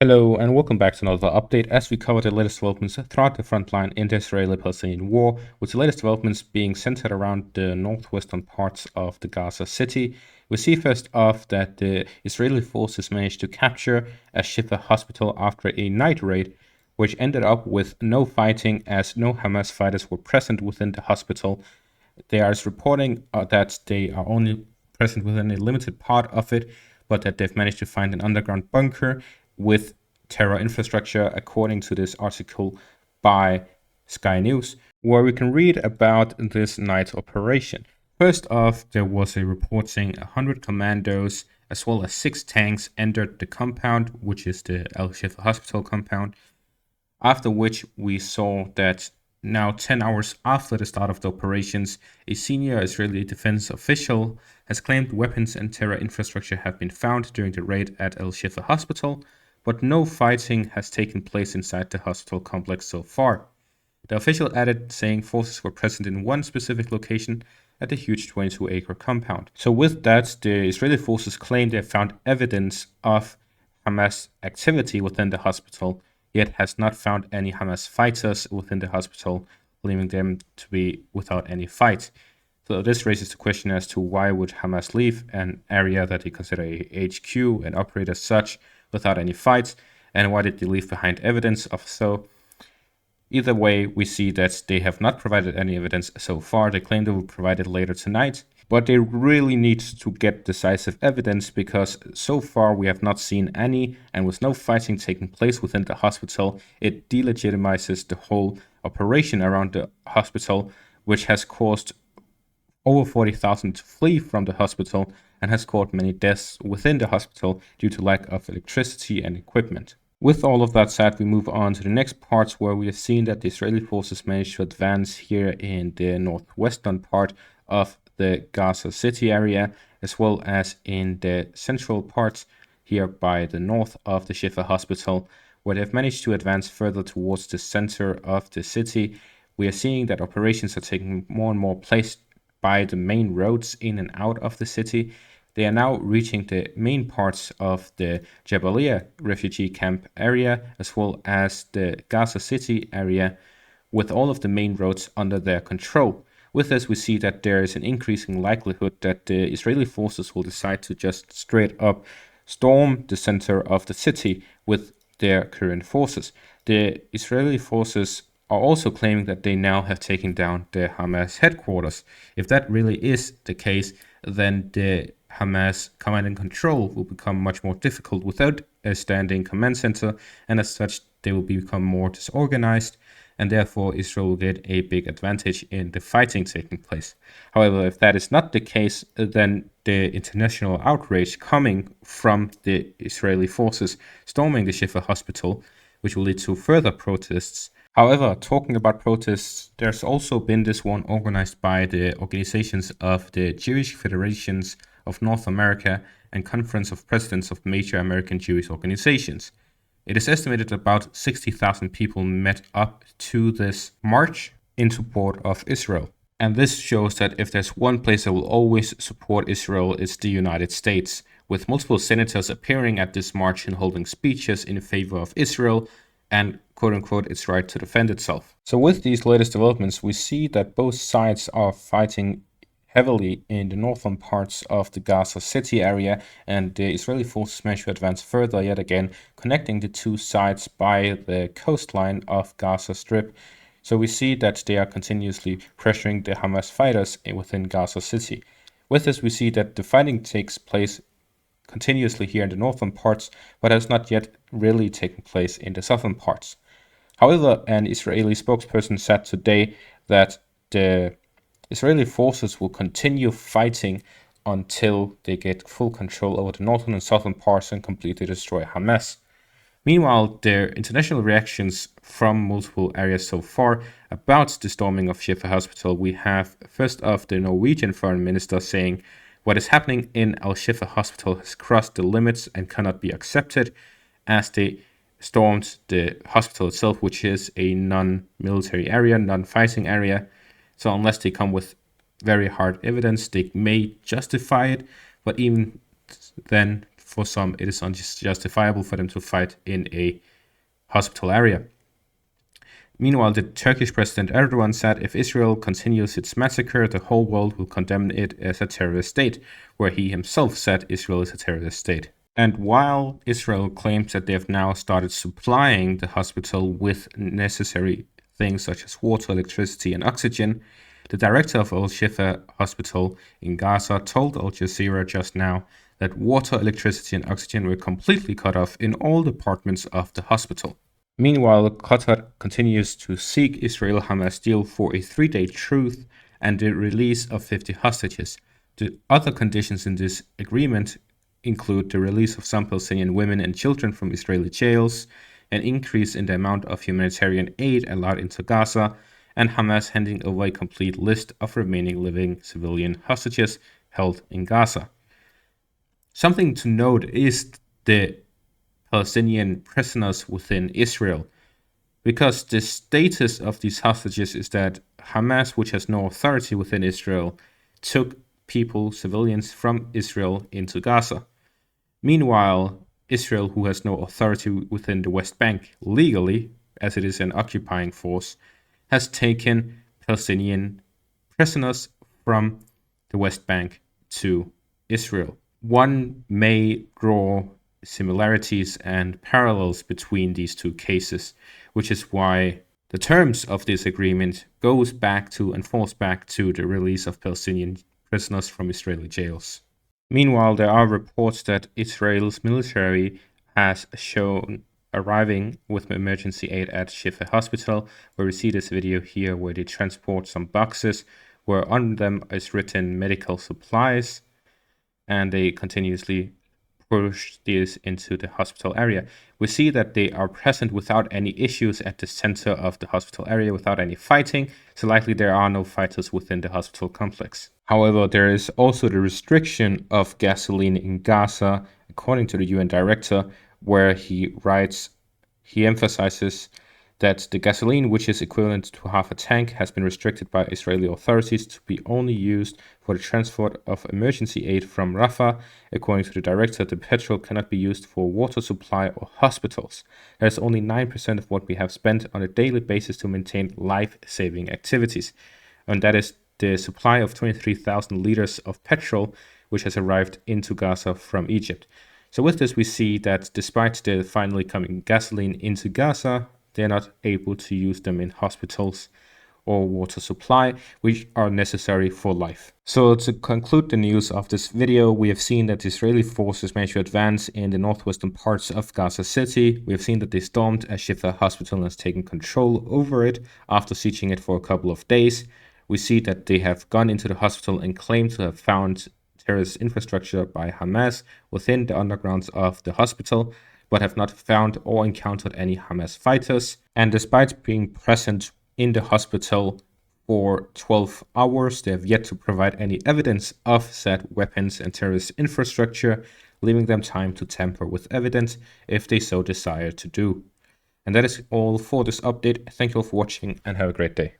Hello and welcome back to another update as we cover the latest developments throughout the front line in the Israeli-Palestinian war, with the latest developments being centered around the northwestern parts of the Gaza City. We see first off that the Israeli forces managed to capture Al-Shifa hospital after a night raid, which ended up with no fighting as no Hamas fighters were present within the hospital. There is reporting that they are only present within a limited part of it, but that they've managed to find an underground bunker with terror infrastructure, according to this article by Sky News, where we can read about this night's operation. First off, there was a report saying 100 commandos as well as 6 tanks entered the compound, which is the Al-Shifa hospital compound, after which we saw that now 10 hours after the start of the operations, a senior Israeli defense official has claimed weapons and terror infrastructure have been found during the raid at Al-Shifa hospital, but no fighting has taken place inside the hospital complex so far. The official added, saying forces were present in one specific location at the huge 22-acre compound. So with that, the Israeli forces claim they have found evidence of Hamas activity within the hospital, yet has not found any Hamas fighters within the hospital, leaving them to be without any fight. So this raises the question as to why would Hamas leave an area that they consider a HQ and operate as such without any fights, and why did they leave behind evidence of so? Either way, we see that they have not provided any evidence so far. They claim they will provide it later tonight, but they really need to get decisive evidence because so far we have not seen any, and with no fighting taking place within the hospital, it delegitimizes the whole operation around the hospital, which has caused over 40,000 to flee from the hospital and has caused many deaths within the hospital due to lack of electricity and equipment. With all of that said, we move on to the next parts where we have seen that the Israeli forces managed to advance here in the northwestern part of the Gaza City area, as well as in the central parts here by the north of the Shifa hospital, where they've managed to advance further towards the center of the city. We are seeing that operations are taking more and more place by the main roads in and out of the city. They are now reaching the main parts of the Jabalia refugee camp area, as well as the Gaza City area, with all of the main roads under their control. With this, we see that there is an increasing likelihood that the Israeli forces will decide to just straight up storm the center of the city with their current forces. The Israeli forces are also claiming that they now have taken down the Hamas headquarters. If that really is the case, then the Hamas command and control will become much more difficult without a standing command center, and as such, they will become more disorganized, and therefore Israel will get a big advantage in the fighting taking place. However, if that is not the case, then the international outrage coming from the Israeli forces storming the Shifa hospital, which will lead to further protests. However, talking about protests, there's also been this one organized by the organizations of the Jewish Federations of North America and Conference of Presidents of major American Jewish organizations. It is estimated about 60,000 people met up to this march in support of Israel. And this shows that if there's one place that will always support Israel, it's the United States, with multiple senators appearing at this march and holding speeches in favor of Israel and quote-unquote its right to defend itself. So with these latest developments, we see that both sides are fighting heavily in the northern parts of the Gaza City area, and the Israeli forces managed to advance further yet again, connecting the two sides by the coastline of Gaza Strip. So we see that they are continuously pressuring the Hamas fighters within Gaza City. With this, we see that the fighting takes place continuously here in the northern parts, but has not yet really taken place in the southern parts. However, an Israeli spokesperson said today that the Israeli forces will continue fighting until they get full control over the northern and southern parts and completely destroy Hamas. Meanwhile, there are international reactions from multiple areas so far about the storming of Shifa Hospital. We have first off the Norwegian foreign minister saying what is happening in Al-Shifa Hospital has crossed the limits and cannot be accepted, as they stormed the hospital itself, which is a non-military area, non-fighting area. So unless they come with very hard evidence, they may justify it. But even then, for some it is unjustifiable for them to fight in a hospital area. Meanwhile, the Turkish President Erdogan said if Israel continues its massacre, the whole world will condemn it as a terrorist state, where he himself said Israel is a terrorist state. And while Israel claims that they have now started supplying the hospital with necessary things such as water, electricity, and oxygen, the director of Al-Shifa hospital in Gaza told Al Jazeera just now that water, electricity, and oxygen were completely cut off in all departments of the hospital. Meanwhile, Qatar continues to seek Israel-Hamas deal for a 3-day truce and the release of 50 hostages. The other conditions in this agreement include the release of some Palestinian women and children from Israeli jails, an increase in the amount of humanitarian aid allowed into Gaza, and Hamas handing over a complete list of remaining living civilian hostages held in Gaza. Something to note is the Palestinian prisoners within Israel, because the status of these hostages is that Hamas, which has no authority within Israel, took people, civilians from Israel into Gaza. Meanwhile, Israel, who has no authority within the West Bank legally, as it is an occupying force, has taken Palestinian prisoners from the West Bank to Israel. One may draw similarities and parallels between these two cases, which is why the terms of this agreement goes back to and falls back to the release of Palestinian prisoners from Israeli jails. Meanwhile, there are reports that Israel's military has shown arriving with emergency aid at Shifa hospital, where we see this video here where they transport some boxes where on them is written medical supplies, and they continuously push these into the hospital area. We see that they are present without any issues at the center of the hospital area, without any fighting, so likely there are no fighters within the hospital complex. However, there is also the restriction of gasoline in Gaza, according to the UN director, where he emphasizes that the gasoline, which is equivalent to half a tank, has been restricted by Israeli authorities to be only used for the transport of emergency aid from Rafah. According to the director, the petrol cannot be used for water supply or hospitals. That is only 9% of what we have spent on a daily basis to maintain life-saving activities. And that is the supply of 23,000 liters of petrol, which has arrived into Gaza from Egypt. So with this, we see that despite the finally coming gasoline into Gaza, they're not able to use them in hospitals or water supply, which are necessary for life. So to conclude the news of this video, we have seen that the Israeli forces managed to advance in the northwestern parts of Gaza City. We have seen that they stormed Al-Shifa hospital and has taken control over it after sieging it for a couple of days. We see that they have gone into the hospital and claim to have found terrorist infrastructure by Hamas within the undergrounds of the hospital, but have not found or encountered any Hamas fighters. And despite being present in the hospital for 12 hours, they have yet to provide any evidence of said weapons and terrorist infrastructure, leaving them time to tamper with evidence if they so desire to do. And that is all for this update. Thank you all for watching and have a great day.